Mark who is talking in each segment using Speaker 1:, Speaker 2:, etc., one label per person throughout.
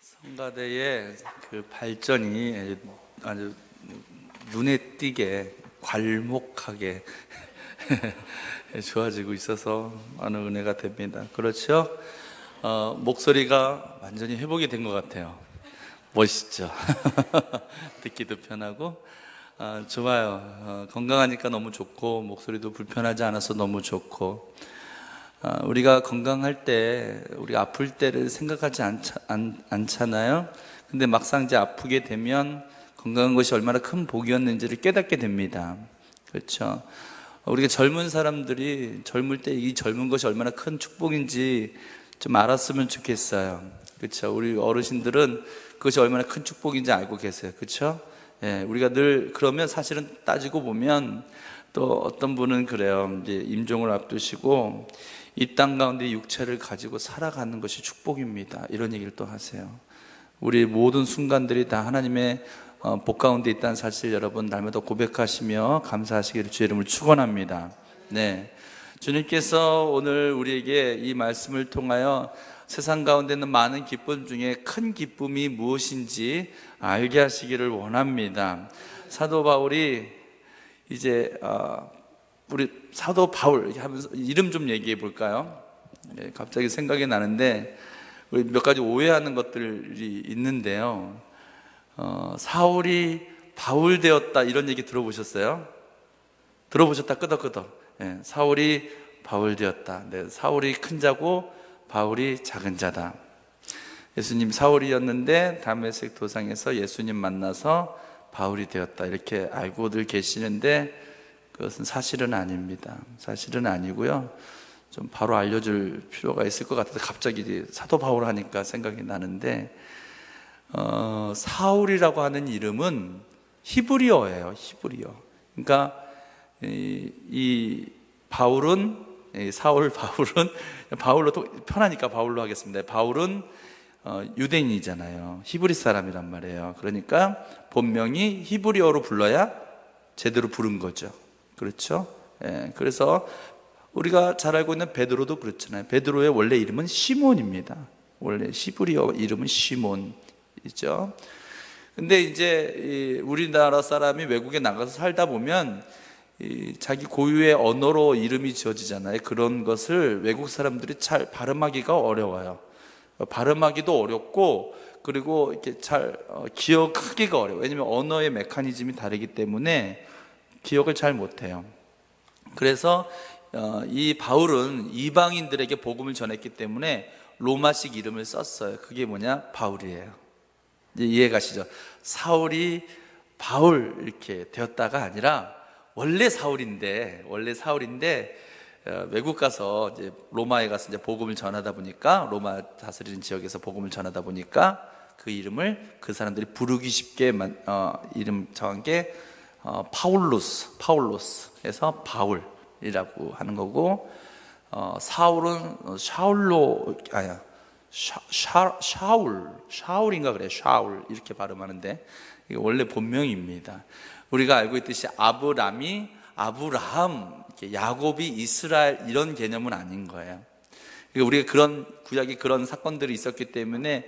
Speaker 1: 성가대의 그 발전이 아주 눈에 띄게 괄목하게 좋아지고 있어서 많은 은혜가 됩니다. 그렇죠? 목소리가 완전히 회복이 된 것 같아요. 멋있죠? 듣기도 편하고 좋아요. 건강하니까 너무 좋고 목소리도 불편하지 않아서 너무 좋고 우리가 건강할 때, 우리가 아플 때를 생각하지 않잖아요. 근데 막상 이제 아프게 되면 건강한 것이 얼마나 큰 복이었는지를 깨닫게 됩니다. 그렇죠? 우리가 젊은 사람들이 젊을 때 이 젊은 것이 얼마나 큰 축복인지 좀 알았으면 좋겠어요. 그렇죠? 우리 어르신들은 그것이 얼마나 큰 축복인지 알고 계세요. 그렇죠? 예, 우리가 늘 그러면 사실은 따지고 보면 또 어떤 분은 그래요. 이제 임종을 앞두시고 이 땅 가운데 육체를 가지고 살아가는 것이 축복입니다. 이런 얘기를 또 하세요. 우리 모든 순간들이 다 하나님의 복 가운데 있다는 사실 여러분 날마다 고백하시며 감사하시기를 주의 이름을 축원합니다. 네, 주님께서 오늘 우리에게 이 말씀을 통하여 세상 가운데 있는 많은 기쁨 중에 큰 기쁨이 무엇인지 알게 하시기를 원합니다. 사도 바울이 이제 우리 사도 바울 하면서 이름 좀 얘기해 볼까요? 네, 갑자기 생각이 나는데 우리 몇 가지 오해하는 것들이 있는데요. 사울이 바울 되었다 이런 얘기 들어보셨어요? 들어보셨다 끄덕끄덕. 네, 사울이 바울 되었다. 네, 사울이 큰 자고 바울이 작은 자다. 예수님 사울이었는데 다메섹 도상에서 예수님 만나서 바울이 되었다 이렇게 알고들 계시는데 그것은 사실은 아닙니다. 사실은 아니고요. 좀 바로 알려줄 필요가 있을 것 같아서 갑자기 사도 바울 하니까 생각이 나는데 사울이라고 하는 이름은 히브리어예요. 히브리어. 그러니까 이 바울은 바울은 바울로 편하니까 바울로 하겠습니다. 바울은 유대인이잖아요. 히브리 사람이란 말이에요. 그러니까 본명이 히브리어로 불러야 제대로 부른 거죠. 그렇죠? 예, 그래서 우리가 잘 알고 있는 베드로도 그렇잖아요. 베드로의 원래 이름은 시몬입니다. 원래 히브리어 이름은 시몬이죠. 근데 이제 우리나라 사람이 외국에 나가서 살다 보면 자기 고유의 언어로 이름이 지어지잖아요. 그런 것을 외국 사람들이 잘 발음하기가 어려워요. 발음하기도 어렵고 그리고 이렇게 잘 기억하기가 어려워요. 왜냐하면 언어의 메커니즘이 다르기 때문에 기억을 잘 못해요. 그래서 이 바울은 이방인들에게 복음을 전했기 때문에 로마식 이름을 썼어요. 그게 뭐냐? 바울이에요. 이제 이해가시죠? 사울이 바울 이렇게 되었다가 아니라 원래 사울인데 외국 가서 이제 로마에 가서 이제 복음을 전하다 보니까 로마 다스리는 지역에서 복음을 전하다 보니까 그 이름을 그 사람들이 부르기 쉽게 이름 정한 게 파울로스 해서 바울이라고 하는 거고 사울은 샤울인가 그래요. 샤울 이렇게 발음하는데 이게 원래 본명입니다. 우리가 알고 있듯이 아브람, 야곱이 이스라엘 이런 개념은 아닌 거예요. 그러니까 우리가 그런 구약에 그런 사건들이 있었기 때문에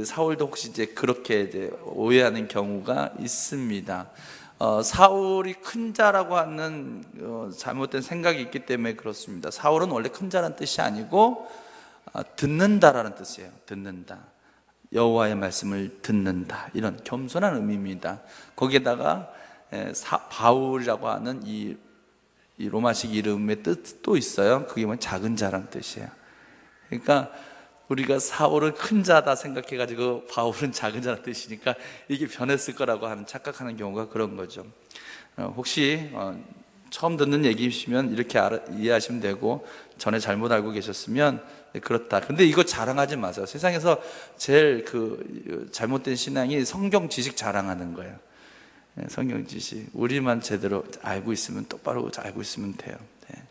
Speaker 1: 사울도 혹시 이제 그렇게 이제 오해하는 경우가 있습니다. 사울이 큰 자라고 하는 잘못된 생각이 있기 때문에 그렇습니다. 사울은 원래 큰 자라는 뜻이 아니고 듣는다라는 뜻이에요. 듣는다. 여호와의 말씀을 듣는다. 이런 겸손한 의미입니다. 거기에다가 바울이라고 하는 이 로마식 이름의 뜻도 있어요. 그게 뭐냐? 작은 자라는 뜻이에요. 그러니까 우리가 사울은 큰 자다 생각해가지고 바울은 작은 자라는 뜻이니까 이게 변했을 거라고 하는 착각하는 경우가 그런 거죠. 혹시 처음 듣는 얘기시면 이렇게 이해하시면 되고 전에 잘못 알고 계셨으면 그렇다. 근데 이거 자랑하지 마세요. 세상에서 제일 잘못된 신앙이 성경 지식 자랑하는 거예요. 성경 지식 우리만 제대로 알고 있으면 똑바로 알고 있으면 돼요. 네.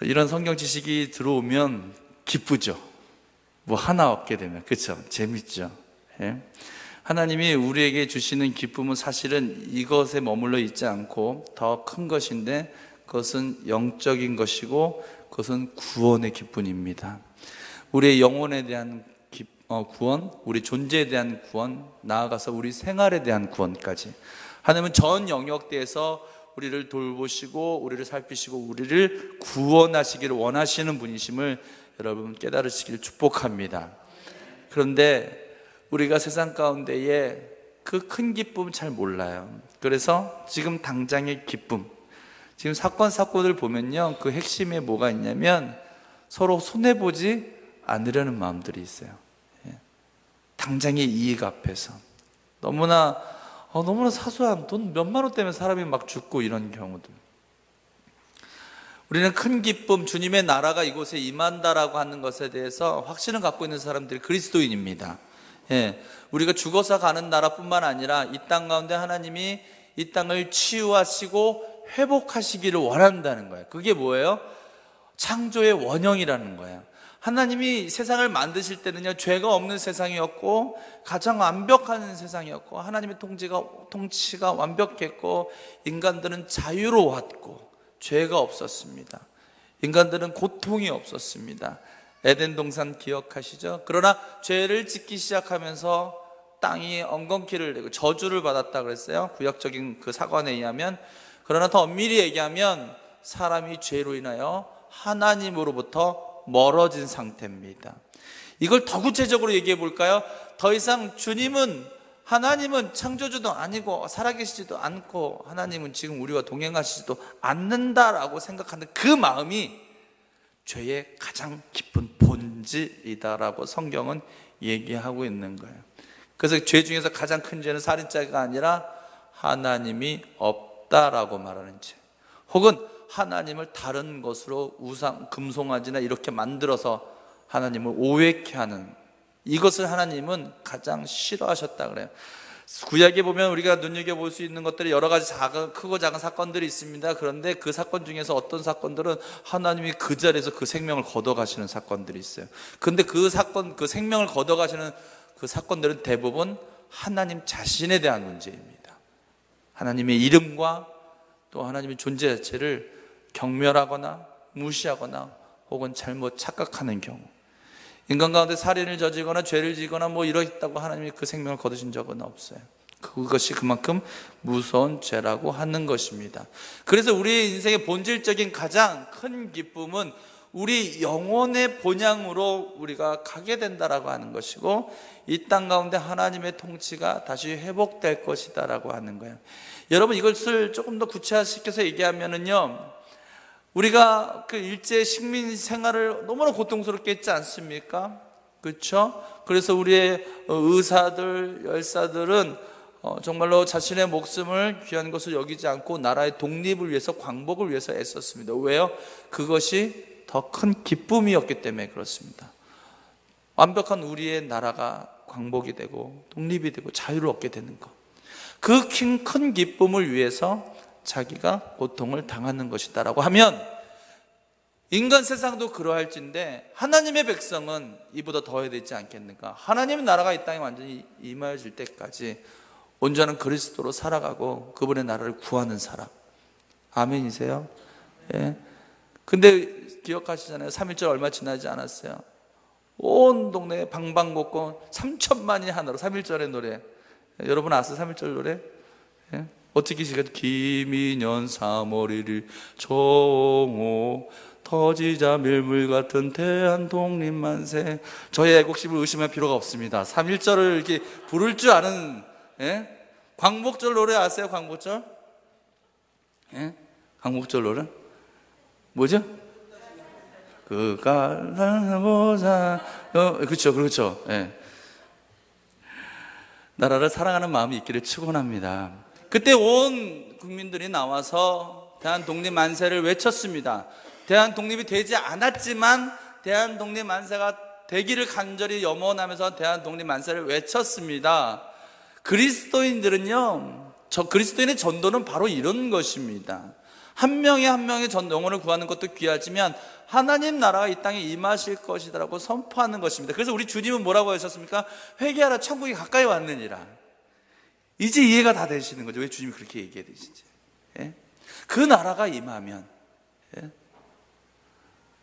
Speaker 1: 이런 성경 지식이 들어오면 기쁘죠. 뭐 하나 얻게 되면 그렇죠. 재밌죠. 네. 하나님이 우리에게 주시는 기쁨은 사실은 이것에 머물러 있지 않고 더 큰 것인데, 그것은 영적인 것이고 그것은 구원의 기쁨입니다. 우리의 영혼에 대한 구원, 우리 존재에 대한 구원, 나아가서 우리 생활에 대한 구원까지 하나님은 전 영역대에서 우리를 돌보시고 우리를 살피시고 우리를 구원하시기를 원하시는 분이심을 여러분 깨달으시길 축복합니다. 그런데 우리가 세상 가운데에 그 큰 기쁨 잘 몰라요. 그래서 지금 당장의 기쁨, 지금 사건을 보면요, 그 핵심에 뭐가 있냐면 서로 손해보지 않으려는 마음들이 있어요. 당장의 이익 앞에서 너무나 사소한 돈 몇만 원 때문에 사람이 막 죽고 이런 경우들. 우리는 큰 기쁨, 주님의 나라가 이곳에 임한다라고 하는 것에 대해서 확신을 갖고 있는 사람들이 그리스도인입니다. 우리가 죽어서 가는 나라뿐만 아니라 이 땅 가운데 하나님이 이 땅을 치유하시고 회복하시기를 원한다는 거예요. 그게 뭐예요? 창조의 원형이라는 거예요. 하나님이 세상을 만드실 때는요, 죄가 없는 세상이었고 가장 완벽한 세상이었고 하나님의 통치가 완벽했고 인간들은 자유로웠고 죄가 없었습니다. 인간들은 고통이 없었습니다. 에덴 동산 기억하시죠? 그러나 죄를 짓기 시작하면서 땅이 엉겅퀴를 내고 저주를 받았다 그랬어요. 구약적인 그 사관에 의하면. 그러나 더 엄밀히 얘기하면 사람이 죄로 인하여 하나님으로부터 멀어진 상태입니다. 이걸 더 구체적으로 얘기해 볼까요? 더 이상 하나님은 창조주도 아니고 살아계시지도 않고 하나님은 지금 우리와 동행하시지도 않는다라고 생각하는 그 마음이 죄의 가장 깊은 본질이다라고 성경은 얘기하고 있는 거예요. 그래서 죄 중에서 가장 큰 죄는 살인죄가 아니라 하나님이 없다라고 말하는 죄, 혹은 하나님을 다른 것으로 우상, 금송아지나 이렇게 만들어서 하나님을 오해케 하는, 이것을 하나님은 가장 싫어하셨다 그래요. 구약에 보면 우리가 눈여겨볼 수 있는 것들이 여러 가지 크고 작은 사건들이 있습니다. 그런데 그 사건 중에서 어떤 사건들은 하나님이 그 자리에서 그 생명을 걷어가시는 사건들이 있어요. 그런데 그 생명을 걷어가시는 그 사건들은 대부분 하나님 자신에 대한 문제입니다. 하나님의 이름과 또 하나님의 존재 자체를 경멸하거나 무시하거나 혹은 잘못 착각하는 경우, 인간 가운데 살인을 저지거나 죄를 지거나 이러겠다고 하나님이 그 생명을 거두신 적은 없어요. 그것이 그만큼 무서운 죄라고 하는 것입니다. 그래서 우리의 인생의 본질적인 가장 큰 기쁨은 우리 영혼의 본향으로 우리가 가게 된다라고 하는 것이고, 이 땅 가운데 하나님의 통치가 다시 회복될 것이다라고 하는 거예요. 여러분, 이것을 조금 더 구체화시켜서 얘기하면은요, 우리가 그 일제 식민 생활을 너무나 고통스럽게 했지 않습니까? 그렇죠? 그래서 우리의 의사들, 열사들은 정말로 자신의 목숨을 귀한 것을 여기지 않고 나라의 독립을 위해서, 광복을 위해서 애썼습니다. 왜요? 그것이 더 큰 기쁨이었기 때문에 그렇습니다. 완벽한 우리의 나라가 광복이 되고 독립이 되고 자유를 얻게 되는 것, 그 큰 기쁨을 위해서 자기가 고통을 당하는 것이다라고 하면, 인간 세상도 그러할진데 하나님의 백성은 이보다 더 해야 되지 않겠는가? 하나님의 나라가 이 땅에 완전히 임하여질 때까지 온전한 그리스도로 살아가고 그분의 나라를 구하는 사람. 아멘이세요? 예. 근데 기억하시잖아요. 3.1절 얼마 지나지 않았어요. 온 동네에 방방곡곡 3천만이 하나로 3.1절의 노래. 여러분 아세요? 3.1절 노래? 예? 어떻게 시작해요? 김인년 3월 1일 정오 터지자 밀물 같은 대한 독립만세. 저의 애국심을 의심할 필요가 없습니다. 3.1절을 이렇게 부를 줄 아는, 광복절 노래 아세요? 광복절? 광복절 노래? 뭐죠? 그가 그렇죠. 나라를 사랑하는 마음이 있기를 축원합니다. 그때 온 국민들이 나와서 대한 독립 만세를 외쳤습니다. 대한 독립이 되지 않았지만 대한 독립 만세가 되기를 간절히 염원하면서 대한 독립 만세를 외쳤습니다. 그리스도인들은요, 그리스도인의 전도는 바로 이런 것입니다. 한 명의 한 명의 전 영혼을 구하는 것도 귀하지만 하나님 나라가 이 땅에 임하실 것이라고 선포하는 것입니다. 그래서 우리 주님은 뭐라고 하셨습니까? 회개하라, 천국이 가까이 왔느니라. 이제 이해가 다 되시는 거죠. 왜 주님이 그렇게 얘기해야 되시지? 예? 그 나라가 임하면, 예?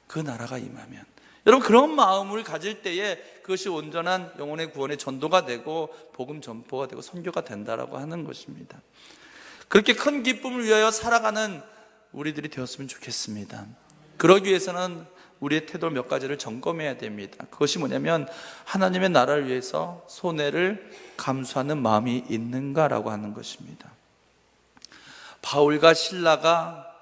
Speaker 1: 그 나라가 임하면, 여러분, 그런 마음을 가질 때에 그것이 온전한 영혼의 구원의 전도가 되고 복음 전포가 되고 선교가 된다라고 하는 것입니다. 그렇게 큰 기쁨을 위하여 살아가는 우리들이 되었으면 좋겠습니다. 그러기 위해서는 우리의 태도 몇 가지를 점검해야 됩니다. 그것이 뭐냐면 하나님의 나라를 위해서 손해를 감수하는 마음이 있는가라고 하는 것입니다. 바울과 실라가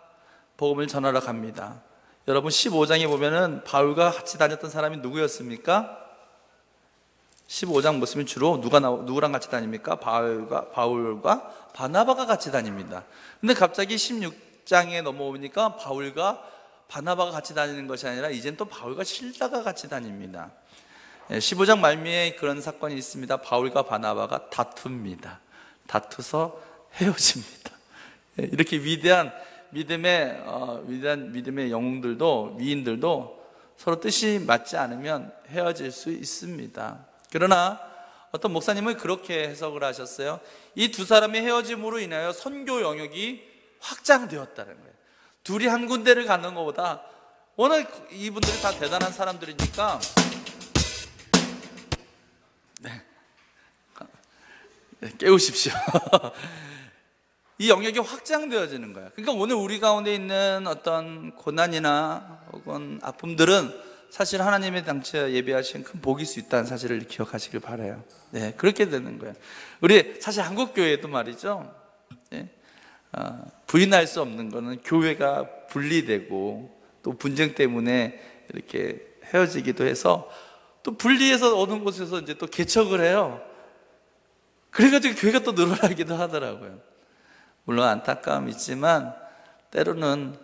Speaker 1: 복음을 전하러 갑니다. 여러분 15장에 보면은 바울과 같이 다녔던 사람이 누구였습니까? 15장 보시면 주로 누구랑 같이 다닙니까? 바울과 바나바가 같이 다닙니다. 근데 갑자기 16장에 넘어오니까 바울과 바나바가 같이 다니는 것이 아니라 이젠 또 바울과 실라가 같이 다닙니다. 15장 말미에 그런 사건이 있습니다. 바울과 바나바가 다툽니다. 다투서 헤어집니다. 이렇게 위대한 믿음의 영웅들도, 위인들도 서로 뜻이 맞지 않으면 헤어질 수 있습니다. 그러나 어떤 목사님은 그렇게 해석을 하셨어요. 이 두 사람의 헤어짐으로 인하여 선교 영역이 확장되었다는 거예요. 둘이 한 군데를 가는 것보다, 워낙 이분들이 다 대단한 사람들이니까, 깨우십시오. 이 영역이 확장되어지는 거예요. 그러니까 오늘 우리 가운데 있는 어떤 고난이나 혹은 아픔들은 사실 하나님의 당시에 예비하신 큰 복일 수 있다는 사실을 기억하시길 바라요. 네, 그렇게 되는 거예요. 우리 사실 한국 교회도 말이죠. 네, 부인할 수 없는 거는 교회가 분리되고 또 분쟁 때문에 이렇게 헤어지기도 해서 또 분리해서 어느 곳에서 이제 또 개척을 해요. 그래가지고 교회가 또 늘어나기도 하더라고요. 물론 안타까움이 있지만 때로는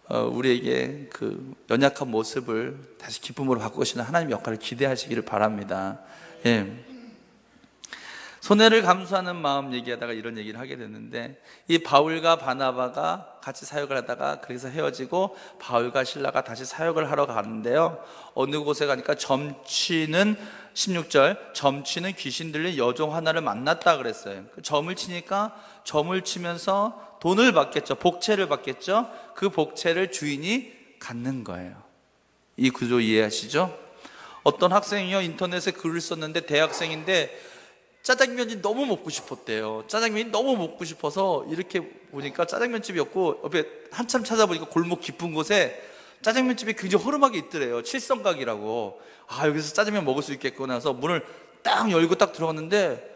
Speaker 1: 우리에게 그 연약한 모습을 다시 기쁨으로 바꾸시는 하나님의 역할을 기대하시기를 바랍니다. 예. 손해를 감수하는 마음 얘기하다가 이런 얘기를 하게 됐는데, 이 바울과 바나바가 같이 사역을 하다가 그래서 헤어지고 바울과 실라가 다시 사역을 하러 가는데요, 어느 곳에 가니까 점치는 16절, 점치는 귀신 들린 여종 하나를 만났다 그랬어요. 그 점을 치니까 점을 치면서 돈을 받겠죠. 복채를 받겠죠. 그 복채를 주인이 갖는 거예요. 이 구조 이해하시죠? 어떤 학생이요, 인터넷에 글을 썼는데 대학생인데 짜장면이 너무 먹고 싶었대요. 짜장면이 너무 먹고 싶어서 이렇게 보니까 짜장면집이었고, 옆에 한참 찾아보니까 골목 깊은 곳에 짜장면집이 굉장히 허름하게 있더래요. 칠성각이라고. 아, 여기서 짜장면 먹을 수 있겠구나 해서 문을 딱 열고 딱 들어갔는데,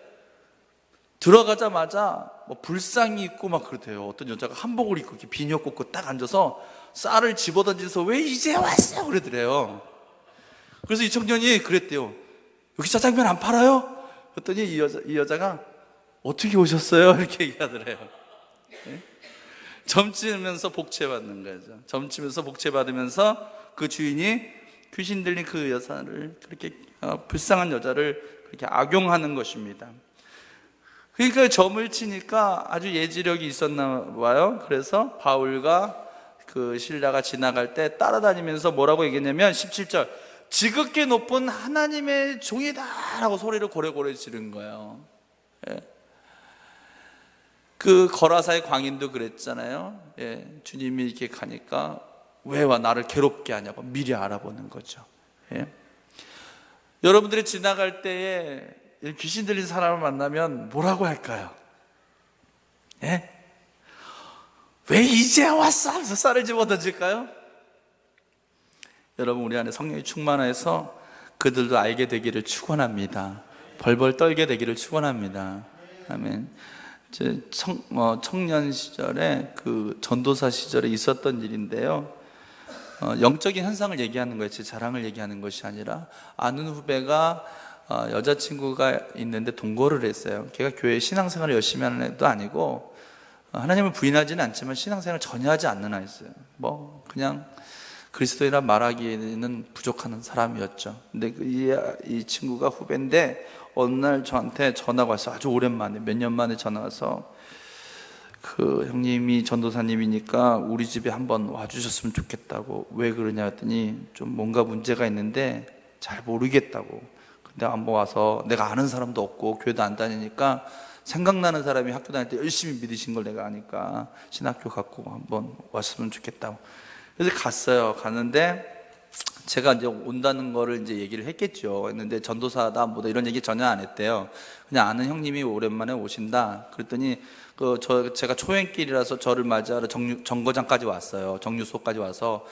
Speaker 1: 들어가자마자 뭐 불상이 있고 막 그러대요. 어떤 여자가 한복을 입고 이렇게 비녀 꽂고 딱 앉아서 쌀을 집어던지면서 왜 이제 왔어? 그러더래요. 그래서 이 청년이 그랬대요. 여기 짜장면 안 팔아요? 그랬더니 이 여자가 어떻게 오셨어요? 이렇게 얘기하더래요. 네? 점치면서 복채받는 거죠. 점치면서 복채받으면서 그 주인이 귀신 들린 그 여자를 그렇게 불쌍한 여자를 그렇게 악용하는 것입니다. 그러니까 점을 치니까 아주 예지력이 있었나 봐요. 그래서 바울과 그 실라가 지나갈 때 따라다니면서 뭐라고 얘기했냐면 17절, 지극히 높은 하나님의 종이다 라고 소리를 고래고래 지른 거예요. 예. 그 거라사의 광인도 그랬잖아요. 예. 주님이 이렇게 가니까 왜 와 나를 괴롭게 하냐고 미리 알아보는 거죠. 예. 여러분들이 지나갈 때에 귀신 들린 사람을 만나면 뭐라고 할까요? 예? 왜 이제 왔어? 하면서 쌀을 집어 던질까요? 여러분, 우리 안에 성령이 충만해서 그들도 알게 되기를 축원합니다. 벌벌 떨게 되기를 축원합니다. 아멘. 제 청년 시절에 그 전도사 시절에 있었던 일인데요. 영적인 현상을 얘기하는 거예요. 제 자랑을 얘기하는 것이 아니라, 아는 후배가 여자친구가 있는데 동거를 했어요. 걔가 교회 신앙생활을 열심히 하는 애도 아니고 하나님을 부인하지는 않지만 신앙생활을 전혀 하지 않는 아이였어요. 뭐 그냥 그리스도인이라 말하기에는 부족한 사람이었죠. 근데 이 친구가 후배인데 어느 날 저한테 전화가 왔어요. 아주 오랜만에, 몇 년 만에 전화 와서 그 형님이 전도사님이니까 우리 집에 한번 와주셨으면 좋겠다고. 왜 그러냐 했더니 좀 뭔가 문제가 있는데 잘 모르겠다고. 근데 한번 와서, 내가 아는 사람도 없고 교회도 안 다니니까 생각나는 사람이 학교 다닐 때 열심히 믿으신 걸 내가 아니까 신학교 갖고 한번 왔으면 좋겠다고. 그래서 갔어요. 갔는데 제가 이제 온다는 거를 이제 얘기를 했겠죠. 했는데 전도사다 뭐다 이런 얘기 전혀 안 했대요. 그냥 아는 형님이 오랜만에 오신다. 그랬더니 제가 초행길이라서 저를 맞이하러 정거장까지 왔어요. 정류소까지 와서.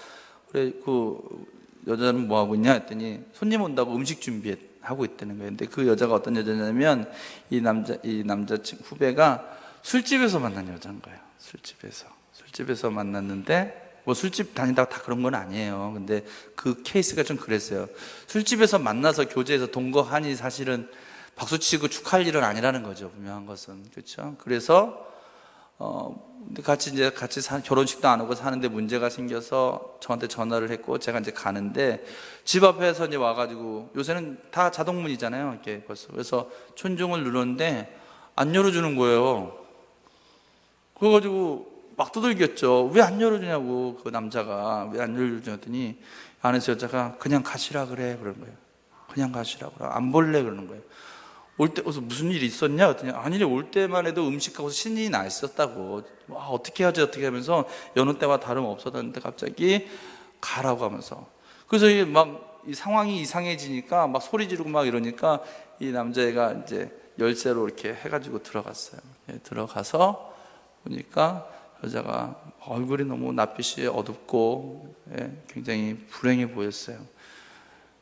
Speaker 1: 그래, 그 여자는 뭐 하고 있냐 했더니 손님 온다고 음식 준비하고 있다는 거예요. 근데 그 여자가 어떤 여자냐면 이 남자 후배가 술집에서 만난 여자인 거예요. 술집에서 만났는데, 뭐 술집 다니다가 다 그런 건 아니에요. 근데 그 케이스가 좀 그랬어요. 술집에서 만나서 교제해서 동거하니 사실은 박수치고 축하할 일은 아니라는 거죠. 분명한 것은. 그렇죠? 그래서 같이 결혼식도 안 오고 사는데 문제가 생겨서 저한테 전화를 했고, 제가 이제 가는데 집 앞에서 이제 와가지고, 요새는 다 자동문이잖아요. 이렇게 벌써. 그래서 촌중을 누르는데 안 열어주는 거예요. 그래가지고 막 두들겼죠. 왜 안 열어주냐고. 그 남자가 왜 안 열어주냐더니 안에서 여자가 그냥 가시라 그래 그런 거예요. 그냥 가시라 그래. 안 볼래 그러는 거예요. 올 때 무슨 일 있었냐 그랬더니 아니, 올 때만 해도 음식하고 신이 나 있었다고. 와, 어떻게 하지 어떻게 하면서 여느 때와 다름없었는데 갑자기 가라고 하면서. 그래서 막 이 상황이 이상해지니까 막 소리 지르고 막 이러니까 이 남자애가 이제 열쇠로 이렇게 해가지고 들어갔어요. 들어가서 보니까 여자가 얼굴이 너무 낯빛이 어둡고 굉장히 불행해 보였어요.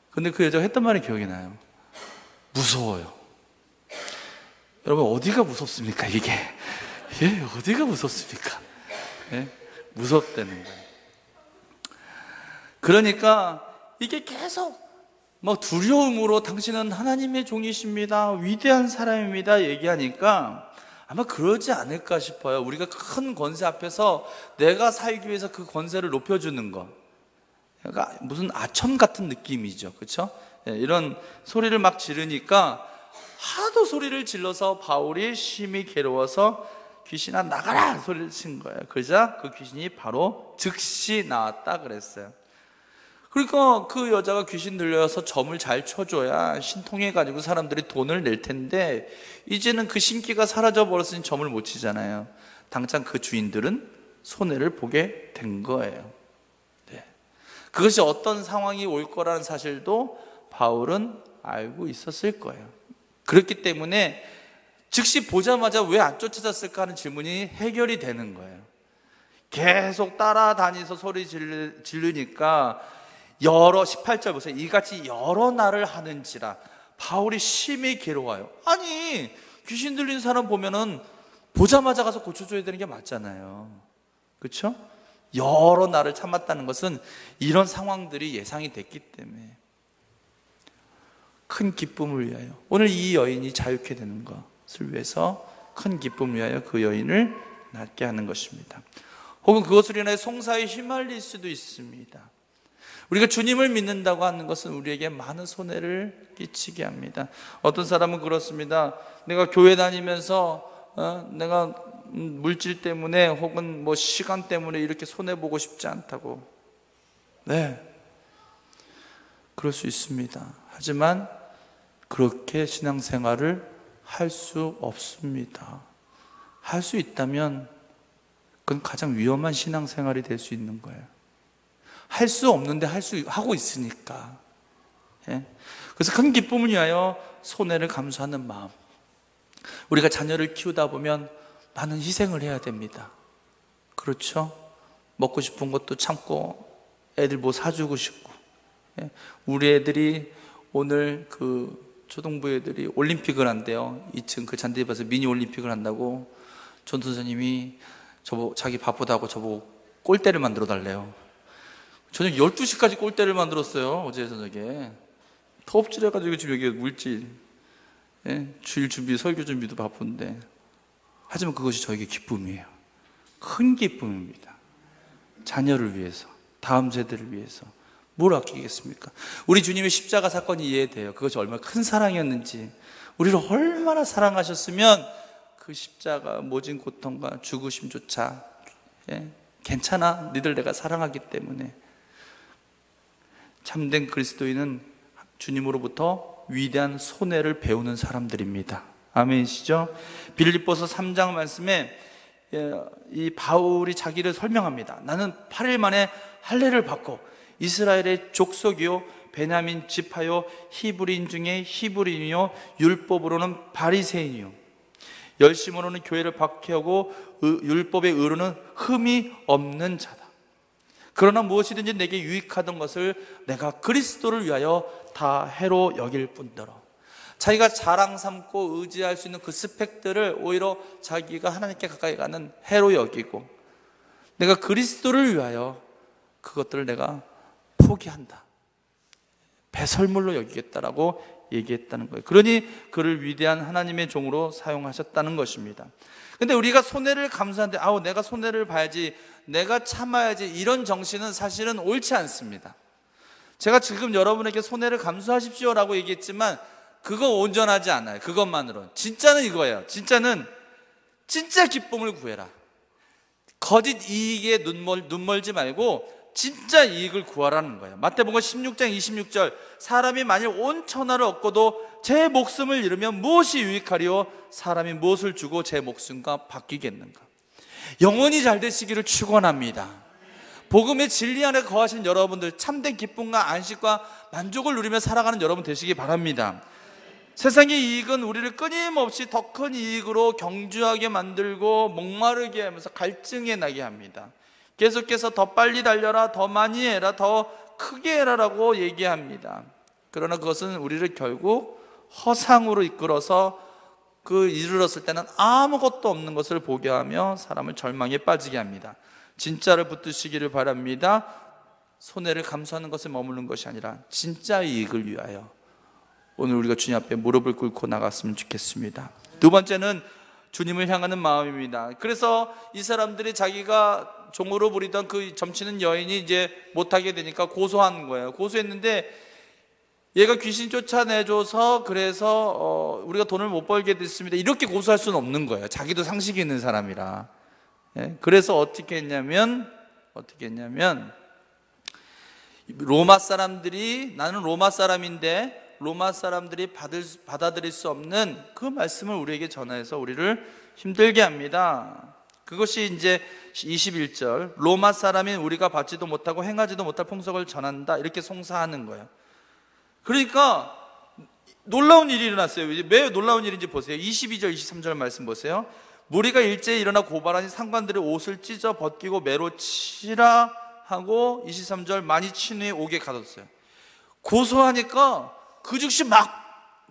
Speaker 1: 근데 그 여자가 했던 말이 기억이 나요. 무서워요. 여러분, 어디가 무섭습니까 이게? 어디가 무섭습니까? 무섭다는 거예요. 그러니까 이게 계속 막 두려움으로 당신은 하나님의 종이십니다, 위대한 사람입니다 얘기하니까 아마 그러지 않을까 싶어요. 우리가 큰 권세 앞에서 내가 살기 위해서 그 권세를 높여주는 거, 그러니까 무슨 아첨 같은 느낌이죠. 그렇죠? 이런 소리를 막 지르니까 하도 소리를 질러서 바울이 심히 괴로워서 귀신아 나가라 소리를 친 거예요. 그러자 그 귀신이 바로 즉시 나왔다 그랬어요. 그러니까 그 여자가 귀신 들려서 점을 잘 쳐줘야 신통해가지고 사람들이 돈을 낼 텐데, 이제는 그 신기가 사라져 버렸으니 점을 못 치잖아요. 당장 그 주인들은 손해를 보게 된 거예요. 그것이 어떤 상황이 올 거라는 사실도 바울은 알고 있었을 거예요. 그렇기 때문에 즉시 보자마자 왜 안 쫓아졌을까 하는 질문이 해결이 되는 거예요. 계속 따라다니서 소리 지르니까 18절 보세요. 이같이 여러 날을 하는지라 바울이 심히 괴로워요. 아니, 귀신 들린 사람 보면은 보자마자 가서 고쳐줘야 되는 게 맞잖아요. 그렇죠? 여러 날을 참았다는 것은 이런 상황들이 예상이 됐기 때문에 큰 기쁨을 위하여, 오늘 이 여인이 자유케 되는 것을 위해서 큰 기쁨을 위하여 그 여인을 낫게 하는 것입니다. 혹은 그것으로 인해 송사에 휘말릴 수도 있습니다. 우리가 주님을 믿는다고 하는 것은 우리에게 많은 손해를 끼치게 합니다. 어떤 사람은 그렇습니다. 내가 교회 다니면서 내가 물질 때문에 혹은 뭐 시간 때문에 이렇게 손해보고 싶지 않다고. 네, 그럴 수 있습니다. 하지만 그렇게 신앙생활을 할 수 없습니다. 할 수 있다면 그건 가장 위험한 신앙생활이 될 수 있는 거예요. 할 수 없는데 하고 있으니까. 그래서 큰 기쁨을 위하여 손해를 감수하는 마음. 우리가 자녀를 키우다 보면 많은 희생을 해야 됩니다. 그렇죠? 먹고 싶은 것도 참고 애들 뭐 사주고 싶고. 우리 애들이 오늘 그 초등부 애들이 올림픽을 한대요. 2층 그 잔디밭에서 미니 올림픽을 한다고 전도사님이 자기 바쁘다고 저보고 골대를 만들어 달래요. 저녁 12시까지 골대를 만들었어요. 어제 저녁에 터업질해가지고 지금 여기 물질, 주일 준비, 설교 준비도 바쁜데, 하지만 그것이 저에게 기쁨이에요. 큰 기쁨입니다. 자녀를 위해서, 다음 세대를 위해서 뭘 아끼겠습니까? 우리 주님의 십자가 사건이 이해돼요. 그것이 얼마나 큰 사랑이었는지, 우리를 얼마나 사랑하셨으면 그 십자가 모진 고통과 죽으심조차 괜찮아, 니들 내가 사랑하기 때문에. 참된 그리스도인은 주님으로부터 위대한 손해를 배우는 사람들입니다. 아멘이시죠? 빌립보서 3장 말씀에 이 바울이 자기를 설명합니다. 나는 8일 만에 할례를 받고 이스라엘의 족속이요 베냐민 지파요 히브리인 중에 히브리인이요 율법으로는 바리새인이요 열심으로는 교회를 박해하고 율법의 의로는 흠이 없는 자다. 그러나 무엇이든지 내게 유익하던 것을 내가 그리스도를 위하여 다 해로 여길 뿐더러. 자기가 자랑 삼고 의지할 수 있는 그 스펙들을 오히려 자기가 하나님께 가까이 가는 해로 여기고, 내가 그리스도를 위하여 그것들을 내가 포기한다, 배설물로 여기겠다라고 얘기했다는 거예요. 그러니 그를 위대한 하나님의 종으로 사용하셨다는 것입니다. 근데 우리가 손해를 감수하는데 내가 손해를 봐야지, 내가 참아야지, 이런 정신은 사실은 옳지 않습니다. 제가 지금 여러분에게 손해를 감수하십시오라고 얘기했지만 그거 온전하지 않아요. 그것만으로는. 진짜는 이거예요. 진짜는 진짜 기쁨을 구해라. 거짓 이익에 눈멀지 말고 진짜 이익을 구하라는 거예요. 마태복음 16장 26절, 사람이 만일 온 천하를 얻고도 제 목숨을 잃으면 무엇이 유익하리요? 사람이 무엇을 주고 제 목숨과 바뀌겠는가? 영원히 잘 되시기를 축원합니다. 복음의 진리 안에 거하신 여러분들, 참된 기쁨과 안식과 만족을 누리며 살아가는 여러분 되시기 바랍니다. 세상의 이익은 우리를 끊임없이 더 큰 이익으로 경주하게 만들고 목마르게 하면서 갈증에 나게 합니다. 계속해서 더 빨리 달려라, 더 많이 해라, 더 크게 해라라고 얘기합니다. 그러나 그것은 우리를 결국 허상으로 이끌어서 이르렀을 때는 아무것도 없는 것을 보게 하며 사람을 절망에 빠지게 합니다. 진짜를 붙드시기를 바랍니다. 손해를 감수하는 것에 머무는 것이 아니라 진짜 이익을 위하여 오늘 우리가 주님 앞에 무릎을 꿇고 나갔으면 좋겠습니다. 두 번째는 주님을 향하는 마음입니다. 그래서 이 사람들이 자기가 종으로 부리던 그 점치는 여인이 이제 못하게 되니까 고소한 거예요. 고소했는데 얘가 귀신 쫓아내줘서 그래서 우리가 돈을 못 벌게 됐습니다, 이렇게 고소할 수는 없는 거예요. 자기도 상식이 있는 사람이라. 그래서 어떻게 했냐면 로마 사람들이, 나는 로마 사람인데 로마 사람들이 받아들일 수 없는 그 말씀을 우리에게 전해서 우리를 힘들게 합니다. 그것이 이제 21절, 로마 사람인 우리가 받지도 못하고 행하지도 못할 풍속을 전한다, 이렇게 송사하는 거예요. 그러니까 놀라운 일이 일어났어요. 왜 놀라운 일인지 보세요. 22절 23절 말씀 보세요. 무리가 일제히 일어나 고발하니 상관들의 옷을 찢어 벗기고 매로 치라 하고 23절 많이 친 후에 옥에 가뒀어요. 고소하니까 그 즉시 막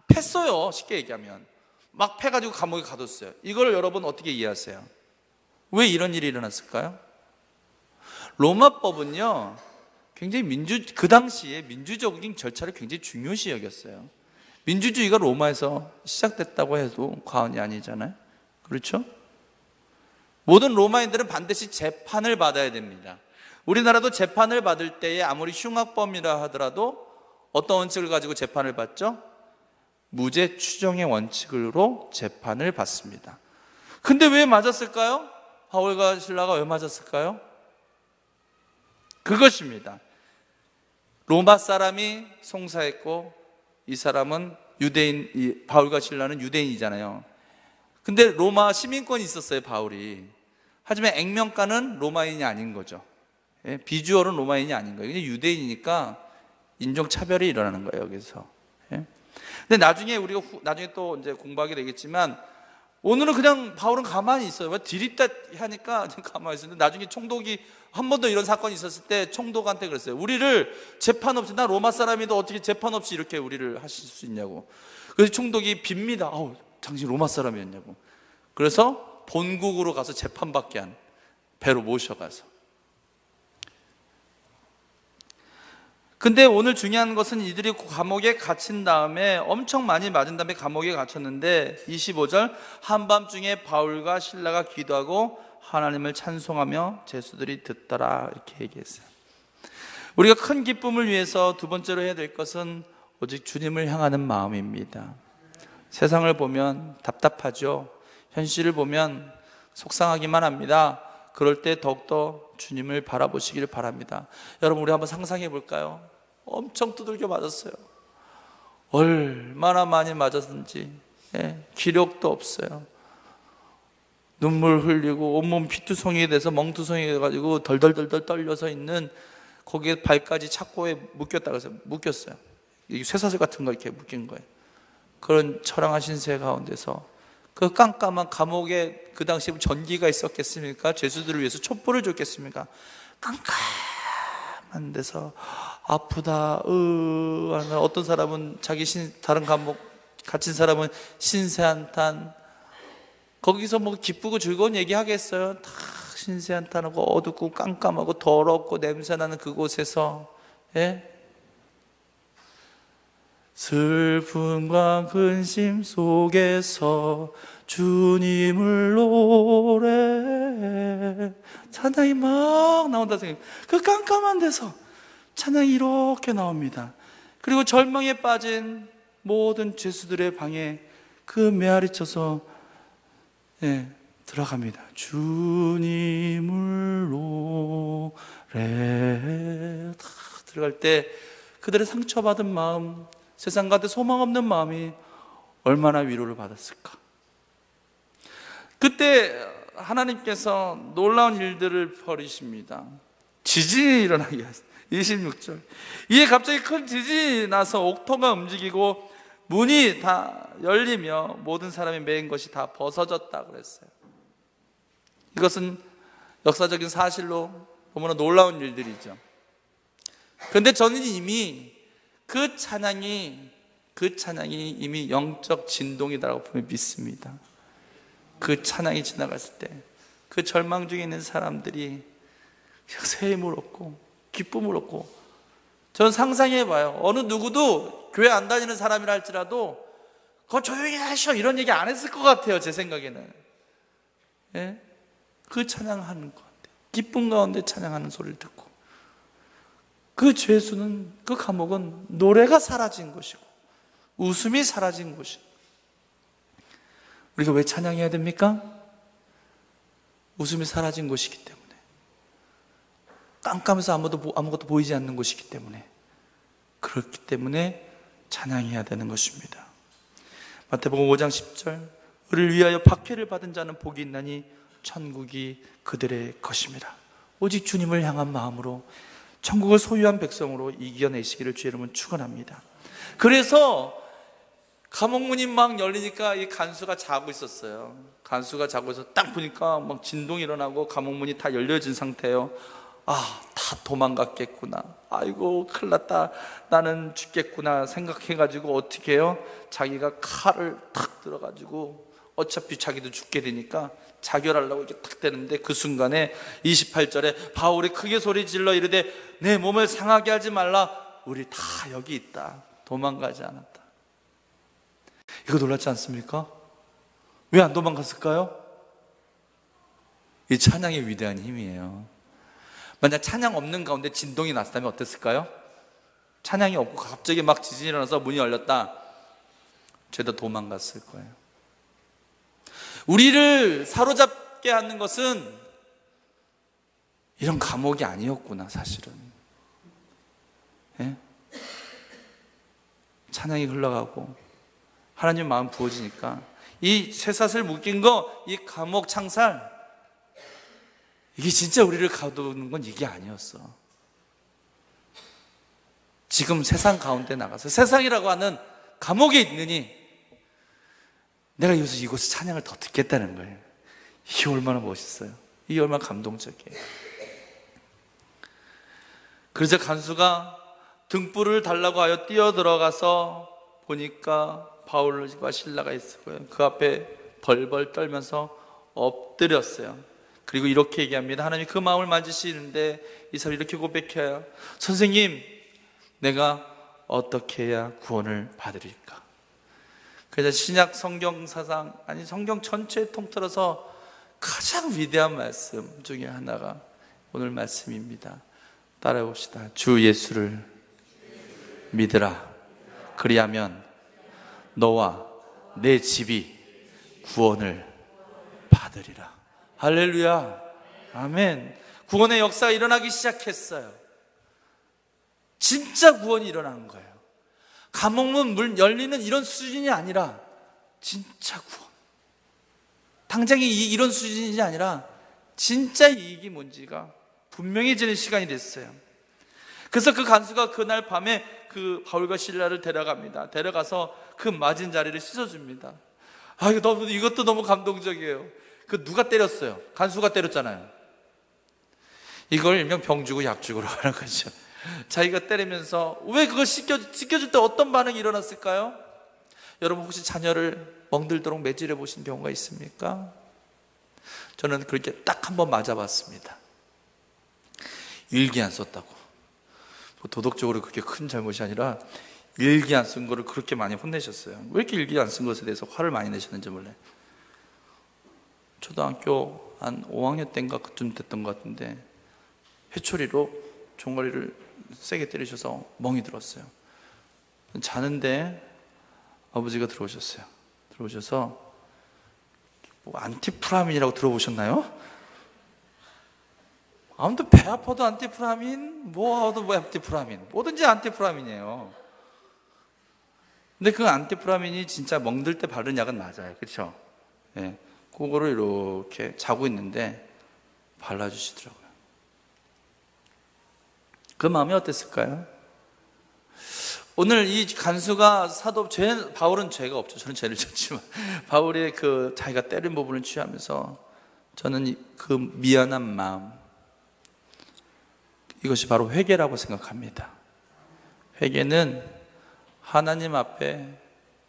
Speaker 1: 팼어요. 쉽게 얘기하면 막 패가지고 감옥에 가뒀어요. 이걸 여러분 어떻게 이해하세요? 왜 이런 일이 일어났을까요? 로마법은요 굉장히 그 당시에 민주적인 절차를 굉장히 중요시 여겼어요. 민주주의가 로마에서 시작됐다고 해도 과언이 아니잖아요. 그렇죠? 모든 로마인들은 반드시 재판을 받아야 됩니다. 우리나라도 재판을 받을 때에 아무리 흉악범이라 하더라도 어떤 원칙을 가지고 재판을 받죠? 무죄 추정의 원칙으로 재판을 받습니다. 근데 왜 맞았을까요? 바울과 실라가 왜 맞았을까요? 그것입니다. 로마 사람이 송사했고 이 사람은 유대인, 바울과 실라는 유대인이잖아요. 근데 로마 시민권이 있었어요, 바울이. 하지만 액면가는 로마인이 아닌 거죠. 비주얼은 로마인이 아닌 거예요. 그냥 유대인이니까 인종차별이 일어나는 거예요, 여기서. 근데 나중에 우리가 나중에 또 이제 공부하게 되겠지만 오늘은 그냥 바울은 가만히 있어요. 왜 디립다 하니까 가만히 있었는데 나중에 총독이 한 번 더 이런 사건이 있었을 때 총독한테 그랬어요. 우리를 재판 없이, 나 로마 사람이도 어떻게 재판 없이 이렇게 우리를 하실 수 있냐고. 그래서 총독이 빕니다. 당신 로마 사람이었냐고. 그래서 본국으로 가서 재판받게 한, 배로 모셔가서. 근데 오늘 중요한 것은 이들이 감옥에 갇힌 다음에 엄청 많이 맞은 다음에 감옥에 갇혔는데 25절, 한밤중에 바울과 실라가 기도하고 하나님을 찬송하며 제수들이 듣더라, 이렇게 얘기했어요. 우리가 큰 기쁨을 위해서 두 번째로 해야 될 것은 오직 주님을 향하는 마음입니다. 세상을 보면 답답하죠. 현실을 보면 속상하기만 합니다. 그럴 때 더욱더 주님을 바라보시기를 바랍니다. 여러분, 우리 한번 상상해 볼까요? 엄청 두들겨 맞았어요. 얼마나 많이 맞았는지 기력도 없어요. 눈물 흘리고 온몸 피투성이 돼서 멍투성이 돼가지고 덜덜덜덜 떨려서 있는, 거기에 발까지 착고에 묶였다고 해서 묶였어요. 이게 쇠사슬 같은 거 이렇게 묶인 거예요. 그런 처량하신 새 가운데서 그 깜깜한 감옥에, 그 당시에 전기가 있었겠습니까? 죄수들을 위해서 촛불을 줬겠습니까? 깜깜한 데서 아프다 하는, 어떤 사람은 다른 감옥 갇힌 사람은 신세한탄, 거기서 뭐 기쁘고 즐거운 얘기 하겠어요? 다 신세한탄하고 어둡고 깜깜하고 더럽고 냄새나는 그곳에서 슬픔과 근심 속에서 주님을 노래, 찬양이 막 나온다 생각. 그 깜깜한 데서 찬양이 이렇게 나옵니다. 그리고 절망에 빠진 모든 죄수들의 방에 그 메아리 쳐서 들어갑니다. 주님을 노래. 다 들어갈 때 그들의 상처받은 마음, 세상 가운데 소망 없는 마음이 얼마나 위로를 받았을까. 그때 하나님께서 놀라운 일들을 벌이십니다. 지진이 일어나게 하셨어요. 26절. 이에 갑자기 큰 지진이 나서 옥토가 움직이고 문이 다 열리며 모든 사람이 매인 것이 다 벗어졌다 그랬어요. 이것은 역사적인 사실로 너무나 놀라운 일들이죠. 그런데 저는 이미 그 찬양이 이미 영적 진동이라고 믿습니다. 그 찬양이 지나갔을 때 그 절망 중에 있는 사람들이 새 힘을 얻고 기쁨을 얻고, 저는 상상해봐요. 어느 누구도 교회 안 다니는 사람이라 할지라도 그거 조용히 하셔 이런 얘기 안 했을 것 같아요. 제 생각에는. 그 찬양하는 가운데, 기쁨 가운데 찬양하는 소리를 듣고, 그 죄수는, 그 감옥은 노래가 사라진 곳이고 웃음이 사라진 곳이고. 우리가 왜 찬양해야 됩니까? 웃음이 사라진 곳이기 때문에, 깜깜해서 아무것도 보이지 않는 곳이기 때문에, 그렇기 때문에 찬양해야 되는 것입니다. 마태복음 5장 10절, 의를 위하여 박해를 받은 자는 복이 있나니 천국이 그들의 것입니다. 오직 주님을 향한 마음으로 천국을 소유한 백성으로 이겨내시기를 주의 이름은 축원합니다. 그래서 감옥문이 막 열리니까 이 간수가 자고 있었어요. 간수가 자고 있어서 딱 보니까 막 진동이 일어나고 감옥문이 다 열려진 상태예요. 다 도망갔겠구나. 아이고 큰일 났다, 나는 죽겠구나 생각해가지고 어떻게 해요? 자기가 칼을 탁 들어가지고, 어차피 자기도 죽게 되니까 자결하려고 이렇게 탁 되는데, 그 순간에 28절에 바울이 크게 소리 질러 이르되 내 몸을 상하게 하지 말라, 우리 다 여기 있다, 도망가지 않았다. 이거 놀랍지 않습니까? 왜 안 도망갔을까요? 이 찬양의 위대한 힘이에요. 만약 찬양 없는 가운데 진동이 났다면 어땠을까요? 찬양이 없고 갑자기 막 지진이 일어나서 문이 열렸다, 죄도 도망갔을 거예요. 우리를 사로잡게 하는 것은 이런 감옥이 아니었구나, 사실은. 찬양이 흘러가고 하나님 마음 부어지니까, 이 쇠사슬 묶인 거, 이 감옥 창살, 이게 진짜 우리를 가두는 건 이게 아니었어. 지금 세상 가운데 나가서 세상이라고 하는 감옥에 있느니 내가 이곳에서 찬양을 더 듣겠다는 거예요. 이게 얼마나 멋있어요. 이게 얼마나 감동적이에요. 그래서 간수가 등불을 달라고 하여 뛰어들어가서 보니까 바울과 실라가 있었고요. 그 앞에 벌벌 떨면서 엎드렸어요. 그리고 이렇게 얘기합니다. 하나님이 그 마음을 만지시는데 이 사람이 이렇게 고백해요. 선생님, 내가 어떻게 해야 구원을 받으리까? 그래서 신약 성경사상, 아니 성경 전체에 통틀어서 가장 위대한 말씀 중에 하나가 오늘 말씀입니다. 따라해 봅시다. 주 예수를 믿으라. 그리하면 너와 내 집이 구원을 받으리라. 할렐루야. 아멘. 구원의 역사가 일어나기 시작했어요. 진짜 구원이 일어나는 거예요. 감옥문 문 열리는 이런 수준이 아니라 진짜 구원. 당장의 이익 이런 수준이 아니라 진짜 이익이 뭔지가 분명해지는 시간이 됐어요. 그래서 그 간수가 그날 밤에 그 바울과 실라를 데려갑니다. 데려가서 그 맞은 자리를 씻어줍니다. 이것도 너무 감동적이에요. 그 누가 때렸어요? 간수가 때렸잖아요. 이걸 일명 병 주고 약 주고로 하는 거죠. 자기가 때리면서 왜 그걸 씻겨줄 때 어떤 반응이 일어났을까요? 여러분 혹시 자녀를 멍들도록 매질해 보신 경우가 있습니까? 저는 그렇게 딱 한 번 맞아봤습니다. 일기 안 썼다고. 도덕적으로 그렇게 큰 잘못이 아니라 일기 안 쓴 거를 그렇게 많이 혼내셨어요. 왜 이렇게 일기 안 쓴 것에 대해서 화를 많이 내셨는지 몰라요. 초등학교 한 5학년 때인가 그쯤 됐던 것 같은데 회초리로 종아리를 세게 때리셔서 멍이 들었어요. 자는데 아버지가 들어오셨어요. 들어오셔서 안티프라민이라고 들어보셨나요? 아무튼 배 아파도 안티프라민, 뭐하도 안티프라민, 뭐든지 안티프라민이에요. 근데 그 안티프라민이 진짜 멍들 때 바른 약은 맞아요. 그렇죠? 예, 그거를 이렇게 자고 있는데 발라주시더라고요. 그 마음이 어땠을까요? 오늘 이 간수가 바울은 죄가 없죠. 저는 죄를 졌지만 바울의 그 자기가 때린 부분을 취하면서 저는 그 미안한 마음, 이것이 바로 회개라고 생각합니다. 회개는 하나님 앞에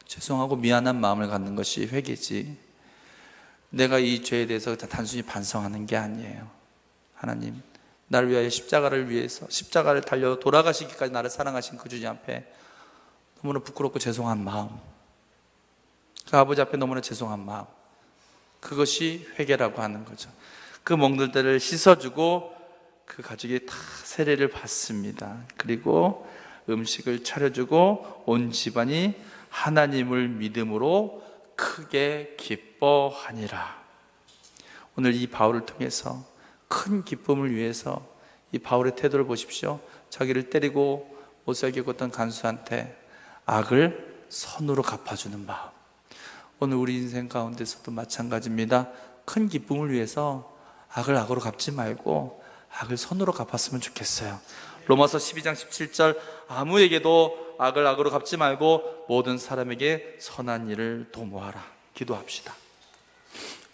Speaker 1: 죄송하고 미안한 마음을 갖는 것이 회개지, 내가 이 죄에 대해서 단순히 반성하는 게 아니에요. 하나님, 나를 위하여 십자가를 달려 돌아가시기까지 나를 사랑하신 그 주님 앞에 너무나 부끄럽고 죄송한 마음, 그 아버지 앞에 너무나 죄송한 마음, 그것이 회개라고 하는 거죠. 그 멍들 때를 씻어주고 그 가족이 다 세례를 받습니다. 그리고 음식을 차려주고 온 집안이 하나님을 믿음으로 크게 기뻐하니라. 오늘 이 바울을 통해서 큰 기쁨을 위해서 이 바울의 태도를 보십시오. 자기를 때리고 못 살게 굴었던 간수한테 악을 선으로 갚아주는 마음. 오늘 우리 인생 가운데서도 마찬가지입니다. 큰 기쁨을 위해서 악을 악으로 갚지 말고 악을 선으로 갚았으면 좋겠어요. 로마서 12장 17절, 아무에게도 악을 악으로 갚지 말고 모든 사람에게 선한 일을 도모하라. 기도합시다.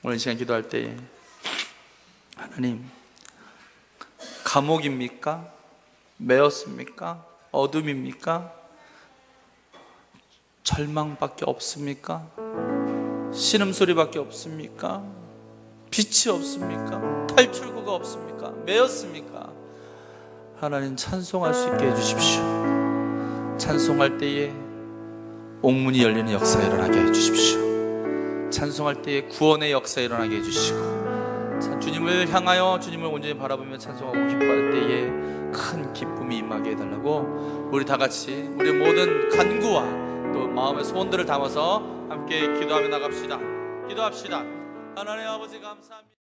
Speaker 1: 오늘 이 시간 기도할 때에 하나님, 감옥입니까? 매였습니까? 어둠입니까? 절망밖에 없습니까? 신음소리밖에 없습니까? 빛이 없습니까? 탈출구가 없습니까? 매였습니까? 하나님, 찬송할 수 있게 해주십시오. 찬송할 때에 옥문이 열리는 역사가 일어나게 해주십시오. 찬송할 때에 구원의 역사가 일어나게 해주시고, 주님을 향하여 주님을 온전히 바라보며 찬송하고 기뻐할 때에 큰 기쁨이 임하게 해달라고 우리 다 같이 우리 모든 간구와 또 마음의 소원들을 담아서 함께 기도하며 나갑시다. 기도합시다. 하나님 아버지 감사합니다.